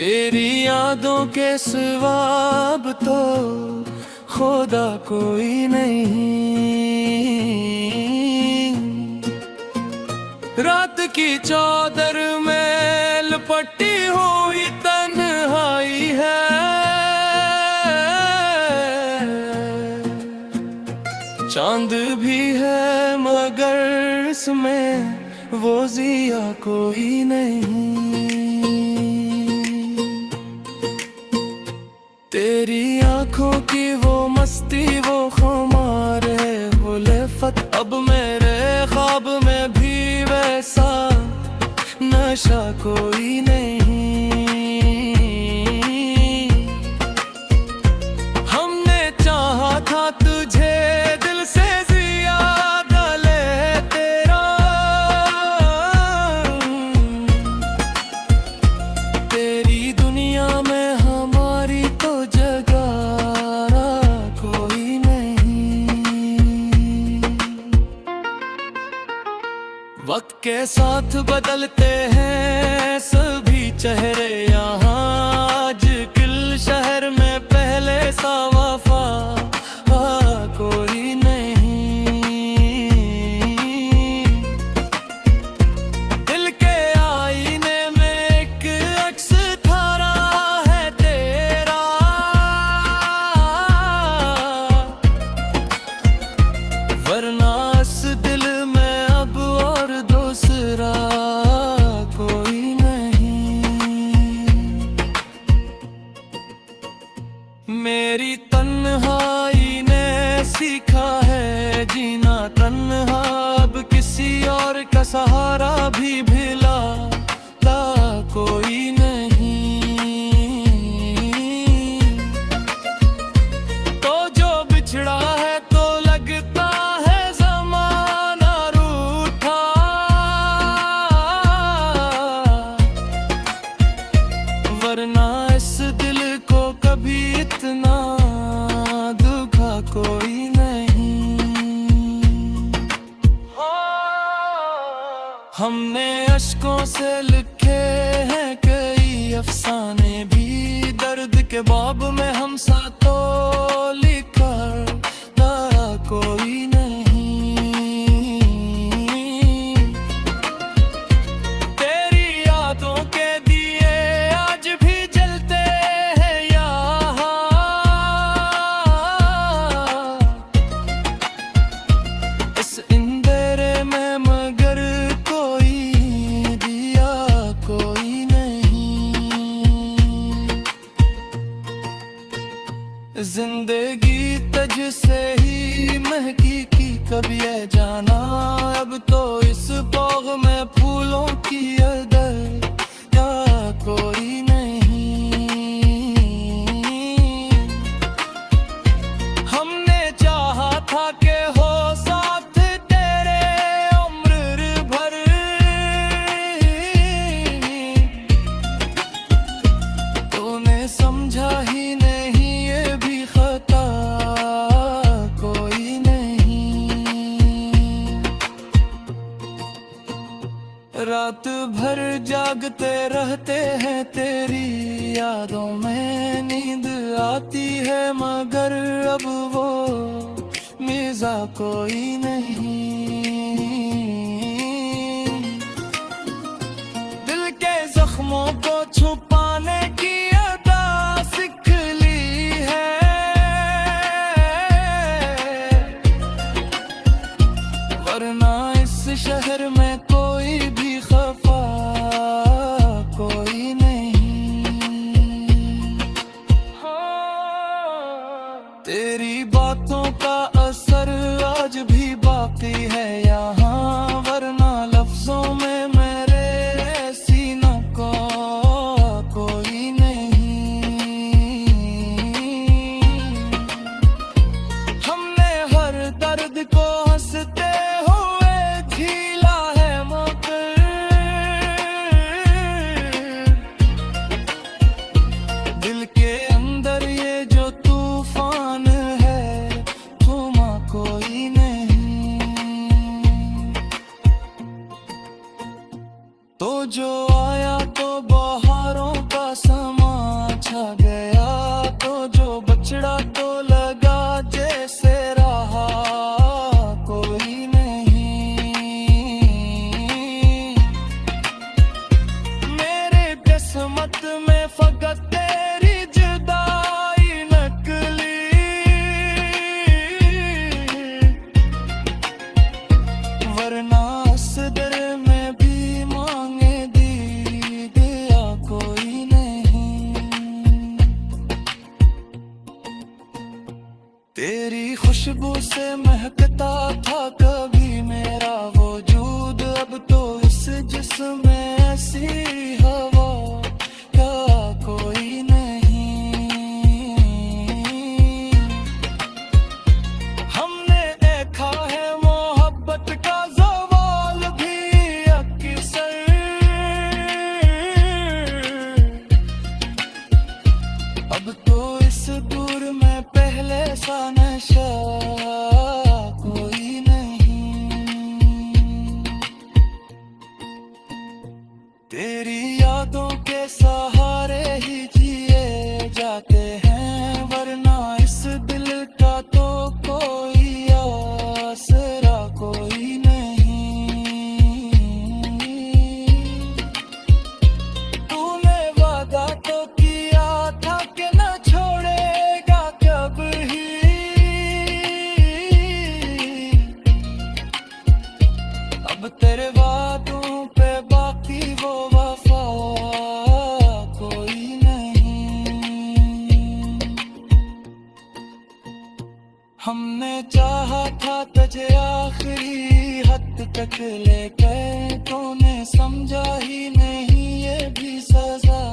तेरी यादों के सिवा अब तो खुदा कोई नहीं। रात की चादर में लपटी हुई तन्हाई है, चांद भी है मगर इसमें वो जिया कोई नहीं। तेरी आंखों की वो मस्ती, वो खुमार है, वो लेफत अब मेरे ख्वाब में भी वैसा नशा कोई नहीं। हमने चाहा था तुझे दिल से ज्यादा ले तेरा, तेरी दुनिया में हमारी तो जगह कोई नहीं। वक्त के साथ बदलते हैं सभी चेहरे यहाँ, आज किल शहर में पहले सा वफा कोई नहीं। दिल के आईने में एक अक्स थारा है तेरा, वरना इस दिल में अब और दूसरा कोई नहीं। मेरी तन्हाई ने सीखा है जीना तन्हा, अब किसी और का सहारा भी भिला ला कोई नहीं। तो जो बिछड़ा है तो लगता है ज़माना रूठा, वरना इस दिल को कभी इतना दुखा कोई नहीं। हमने अश्कों से लिखे हैं कई अफसाने भी, दर्द के बाब में हम साथ तो लिखा कोई नहीं। तेरी यादों के दिए आज भी जलते हैं यहाँ, इस अंधेरे में मगर कोई दिया कोई नहीं। जिंदगी तुझ से ही महकी की कभी है जाना, अब तो इस बाग में फूलों की अदर या कोई नहीं। हमने चाहा था कि हो साथ तेरे उम्र भर, तूने समझा ही नहीं ये भी खता कोई नहीं। रात भर जागते रहते हैं तेरी यादों में, नींद आती है मगर अब वो मिज़ा कोई नहीं। दिल के जख्मों को छुपाने की अदा सीख ली है, वरना इस शहर में कोई भी खफा कोई नहीं। तेरी बातों का असर आज भी बाकी है यहाँ, वरना लफ्जों में मेरे सीना को यादों के सहारे ही जिए जाते हैं, वरना इस दिल का तो कोई आसरा कोई नहीं। तूने वादा तो किया था कि न छोड़ेगा कभी, अब तेरे वादों पे बाकी वो वफा कोई नहीं। हमने चाहा था तुझे आखिरी हद तक लेकर, तूने समझा ही नहीं ये भी सजा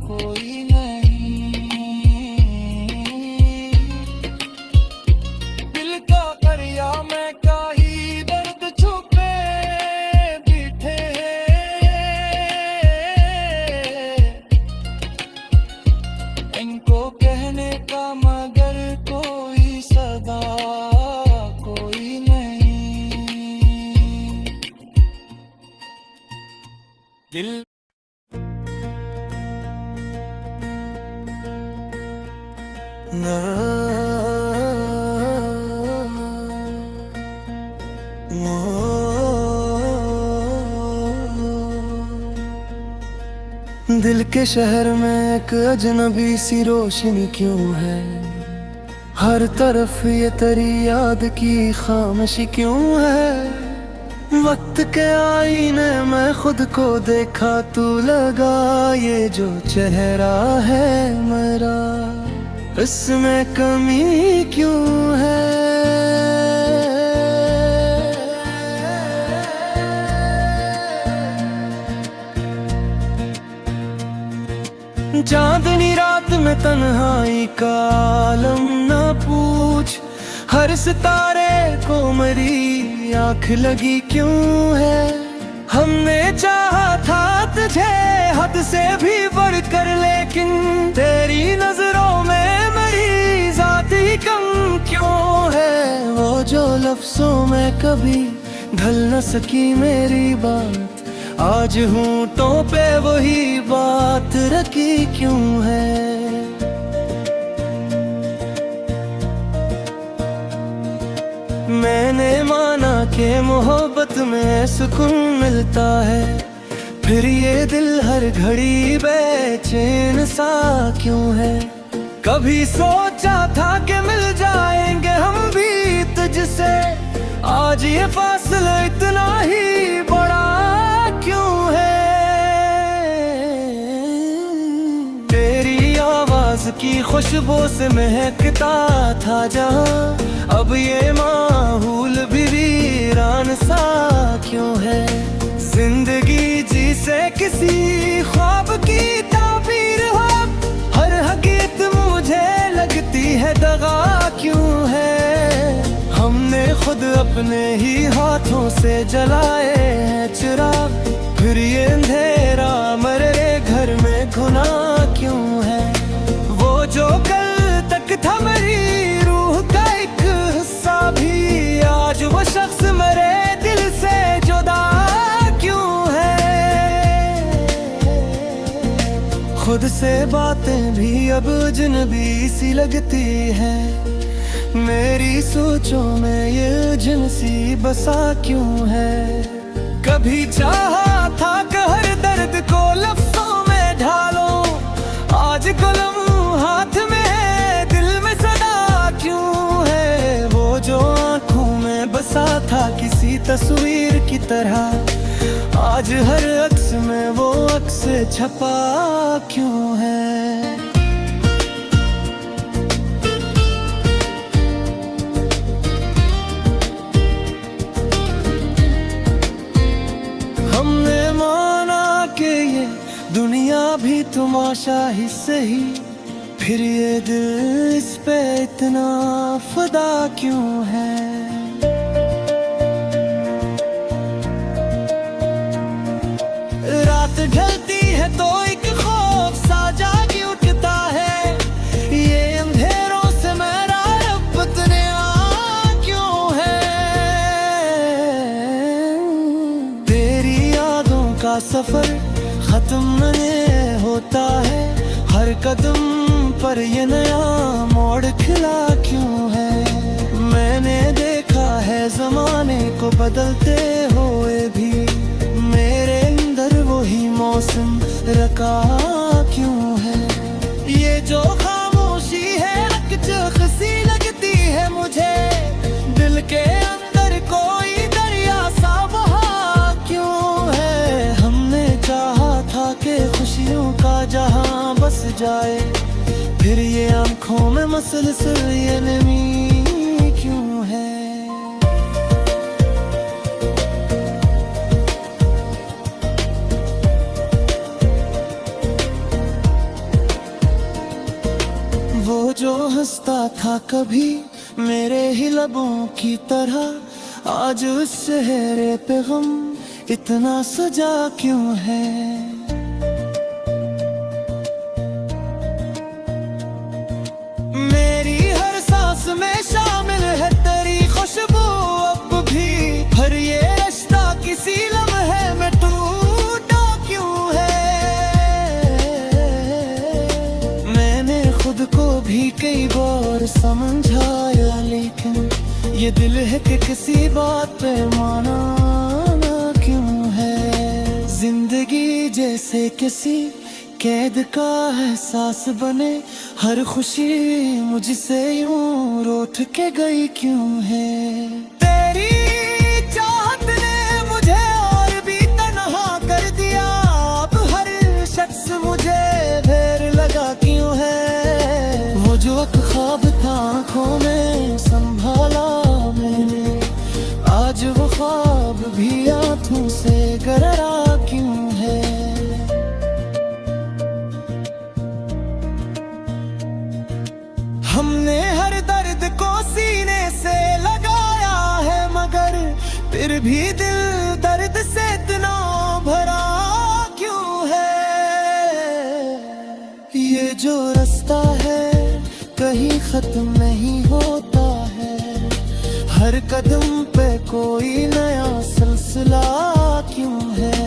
कोई नहीं। दिल का दरिया में काही दर्द छुपे बैठे हैं, इनको कहने का मगर कोई सदा कोई नहीं। दिल दिल के शहर में एक अजनबी सी रोशनी क्यों है, हर तरफ ये तेरी याद की खामोशी क्यों है। वक्त के आईने में खुद को देखा, तू लगा ये जो चेहरा है मेरा, इसमें कमी क्यों है। चांदनी रात में तन्हाई का आलम न पूछ, हर सितारे को मेरी आँख लगी क्यों है। हमने चाहा था तुझे हद से भी बढ़कर, लेकिन तेरी नजरों में मेरी जात ही कम क्यों है। वो जो लफ्जों में कभी ढल न सकी मेरी बात, आज होंठों पे वही बात रखी क्यों है। मैंने माना कि मोहब्बत में सुकून मिलता है, फिर ये दिल हर घड़ी बेचैन सा क्यों है। कभी सोचा था कि मिल जाएंगे हम भी तुझसे, आज ये फासला इतना ही बड़ा क्यों है। तेरी आवाज की खुशबू से महकता था जहां, अब ये माहौल भी वीरान सा क्यों है। जिंदगी जी से किसी ख्वाब की ताबीर हो, हर हकीकत मुझे लगती है दगा क्यों है। हमने खुद अपने ही हाथों से जलाए हैं चिराग, फिर ये अंधेरा मेरे घर में घुना क्यों है। वो जो कल तक था मेरी रूह का एक हिस्सा भी, आज वो शख्स मेरे दिल से जुदा क्यों है। खुद से बातें भी अब अजनबी सी लगती हैं, मेरी सोचों में ये जिनसी बसा क्यों है। कभी चाहा था कि हर दर्द को लफ्जों में ढालो, आज कलम हाथ में है दिल में सदा क्यों है। वो जो आँखों में बसा था किसी तस्वीर की तरह, आज हर अक्स में वो अक्स छपा क्यों है। दुनिया भी तमाशा ही सही, फिर ये दिल इस पे इतना फिदा क्यों है। रात ढलती है तो एक खौफ सा जागी उठता है, ये अंधेरों से मेरा रब तने क्यों है। तेरी यादों का सफर खत्म नहीं होता है हर कदम पर ये नया मोड़ खिला क्यों है। मैंने देखा है जमाने को बदलते हुए भी, मेरे अंदर वही मौसम रखा क्यों है। ये जो खामोशी है अकचक सी लगती है मुझे, दिल के अंदर कोई दरिया सा बहा क्यों है। हमने चाहा था कि खुशियों का जहां बस जाए, फिर ये आंखों में मसलसल ये नमी क्यों है। वो जो हंसता था कभी मेरे ही लबों की तरह, आज उस चेहरे पे गम इतना सजा क्यों है। मेरी हर सांस में शामिल है तेरी खुशबू अब भी, हर ये रिश्ता किसी लम्हे में टूटा क्यों है। मैंने खुद को भी कई बार समझाया, लेकिन ये दिल है कि किसी बात पे माना ना क्यों है। जिंदगी जैसे किसी कैद का एहसास बने, हर खुशी मुझसे यूं रूठ के गई क्यों है। तेरी चाहत ने मुझे और भी तन्हा कर दिया, अब हर शख्स मुझे ढेर लगा क्यों है। वो जो ख्वाब था आँखों में संभाला मैंने, आज वो ख्वाब भी आँखों से गररा क्यों है। हमने हर दर्द को सीने से लगाया है, मगर फिर भी दिल दर्द से इतना भरा क्यों है। ये जो रास्ता है कहीं खत्म नहीं होता है, हर कदम पे कोई नया सिलसिला क्यों है।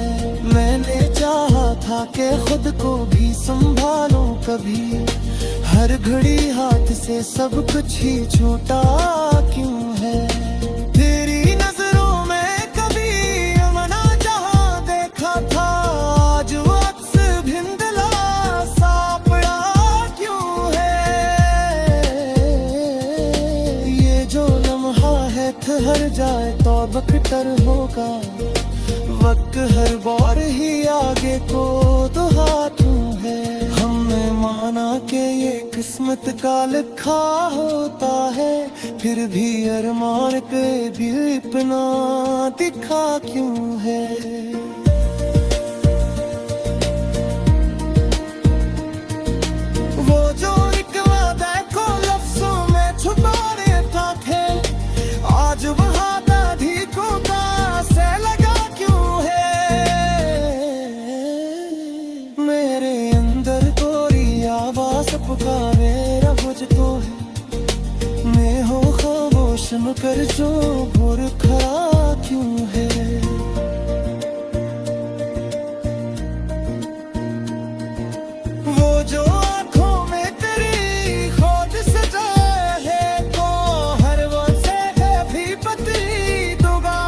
मैंने चाहा था कि खुद को भी संभालूं कभी, हर घड़ी हाथ से सब कुछ ही छूटा क्यों है। तेरी नजरों में कभी मना जहां देखा था, आज वो अक्स भिंदला सा पड़ा क्यों है। ये जो लम्हा है ठहर जाए तो बकतर होगा, वक्त हर बार ही आगे को दुहा क्यों है। हमने माना कि ये किस्मत का लिखा होता है, फिर भी अरमान पे भी इतना दिखा क्यों है। वो जो एक वादा को लफ्जों में छुपाने था थे, आज वहाँ दाधिकों का से लगा क्यों है। मेरे अंदर कोई आवाज पुकारे रब तो है, मैं हो खामोश मगर जो भोर खड़ा क्यों है। वो जो आँखों में तेरी खोज सजा है, तो हर वो से है भी पतली दुआ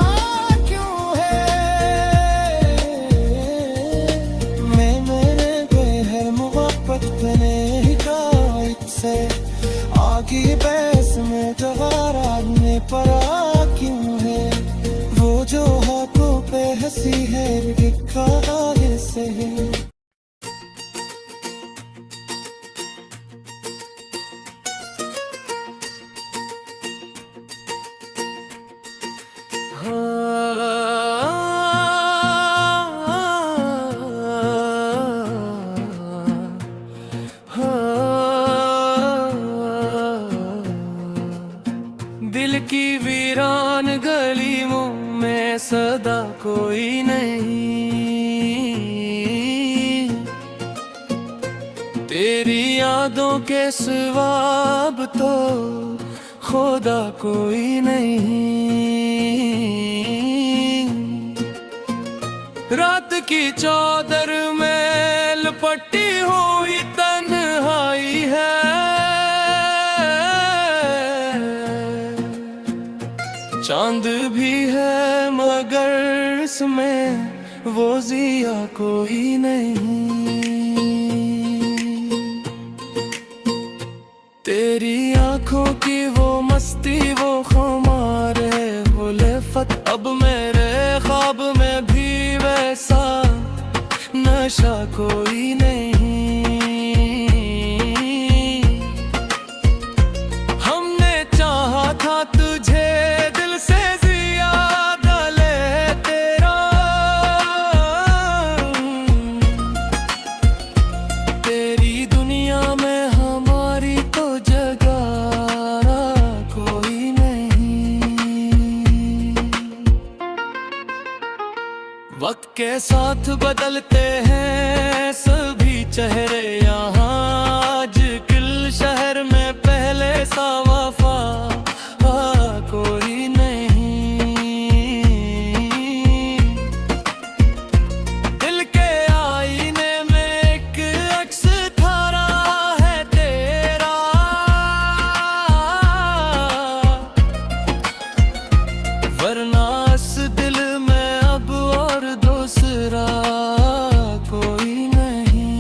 क्यों है। मैं मेरे बेहर मोहब्बत बने हिकायत से, आगे बहस में जवारा में पड़ा क्यों है। वो जो हाथों पे हंसी है दिखा आगे से। दिल की वीरान गलियों में सदा कोई नहीं, तेरी यादों के सिवा अब तो खुदा कोई नहीं। रात की चादर में इसमें वो जिया कोई नहीं। तेरी आंखों की वो मस्ती, वो खुमार है, वो लेफत अब मेरे ख्वाब में भी वैसा नशा कोई नहीं। हमने चाहा था तुझे दिल से ज्यादा, ले तेरा तेरी दुनिया में हमारी तो जगह कोई नहीं। वक्त के साथ बदलते हैं सभी चेहरे यहाँ, आज किल शहर में पहले सा वफा कोई नहीं। दिल के आईने में एक अक्स धारा है तेरा, वरना इस दिल में अब और दूसरा कोई नहीं।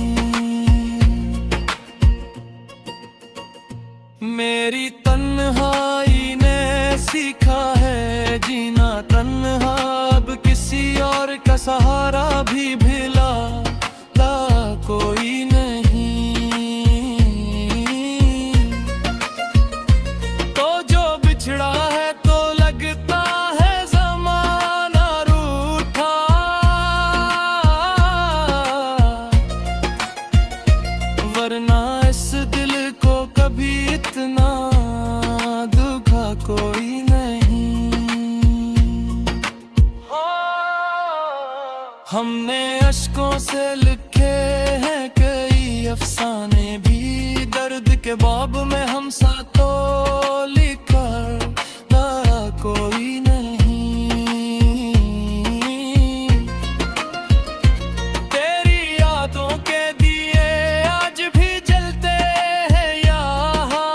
मेरी तन्हाई ने सीखा है जीना तन्हा, अब किसी और का सहारा भी भिला कोई नहीं। तो जो बिछड़ा है तो लगता है ज़माना रूठा, वरना इस दिल को कभी इतना दुखा कोई नहीं। हमने अश्कों से लिखे हैं कई अफसाने भी, दर्द के बाब में हम साथ तो लिखा कोई नहीं। तेरी यादों के दिए आज भी जलते हैं यहाँ,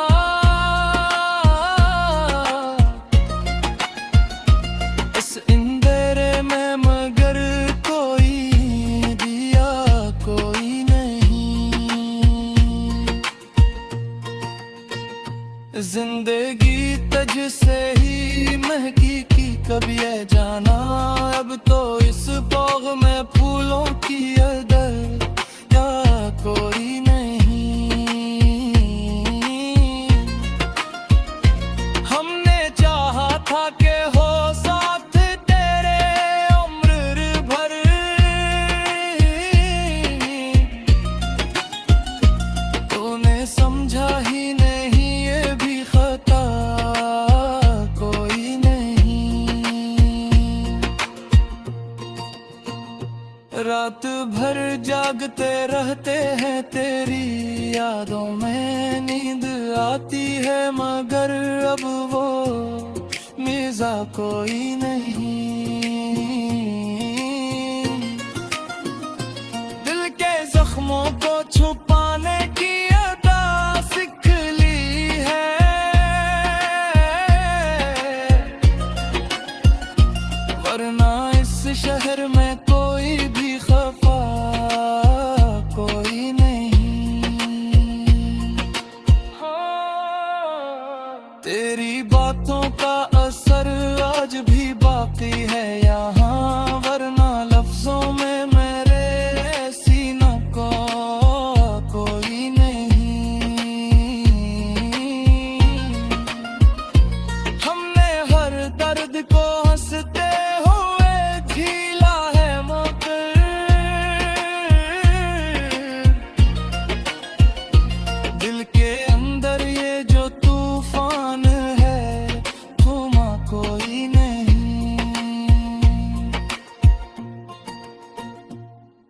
इस अंधेरे में मगर कोई दिया कोई नहीं। जिंदगी तुझसे ही महकी की कभी है जाना, अब तो इस बाग में फूलों की अदर या कोई नहीं। हमने चाहा था कि हो साथ तेरे उम्र भर, तूने समझा ही नहीं ये भी खता कोई नहीं। रात भर जागते रहते हैं तेरी यादों में, नींद आती है मगर अब वो मिज़ा कोई नहीं। दिल के जख्मों को छुपाने की अदा सीख ली है, वरना इस शहर में कोई भी खफा कोई नहीं। तेरी बातों का असर आज भी बाकी है यहाँ, वरना लफ्जों में मेरे सीना को कोई नहीं। हमने हर दर्द को हंसते हुए झीला है मगर, दिल के अंदर ये जो तूफान है थमा कोई नहीं।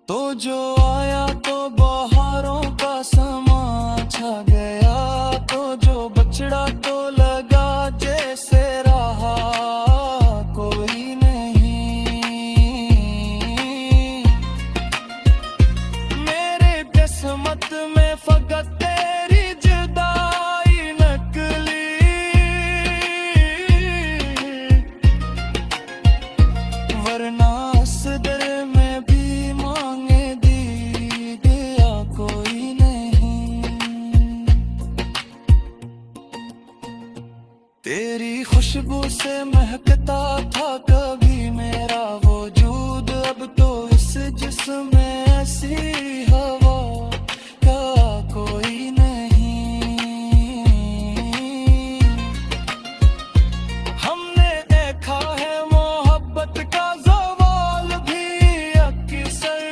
तो जो आया तो बहारों का समा छा गया, तो जो बछड़ा तो लगा जैसे रहा कोई नहीं। मेरे किस्मत में फकत तेरी जुदाई नकली, वरना ऐसी हवा का कोई नहीं। हमने देखा है मोहब्बत का ज़वाल भी अक्सर,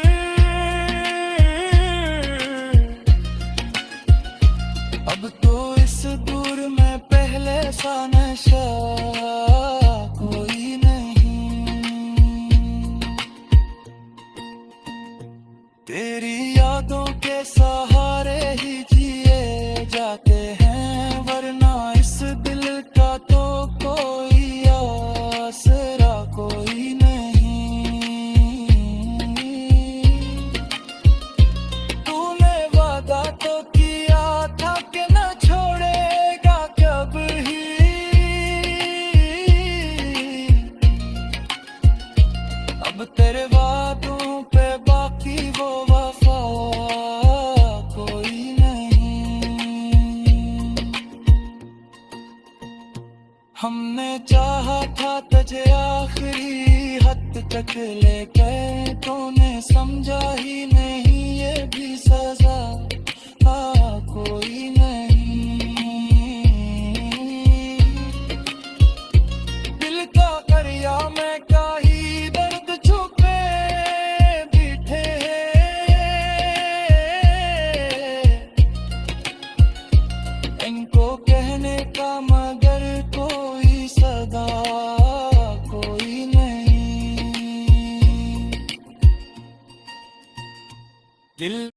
अब तो इस दूर में पहले सा नशा कोई नहीं। तेरी यादों के सहारे ही जिए जाते हैं, वरना इस दिल का तो कोई आसरा कोई नहीं। तूने वादा तो किया था कि न छोड़ेगा कभी, अब तेरे वादों पे बाकी वो वफा कोई नहीं। हमने चाहा था तुझे आखिरी हद तक लेके, तूने समझा ही नहीं ये भी सजा कोई नहीं। दिल का दरिया में काही दर्द छुपे बैठे हैं, इनको कहने का मगर कोई सदा कोई नहीं। दिल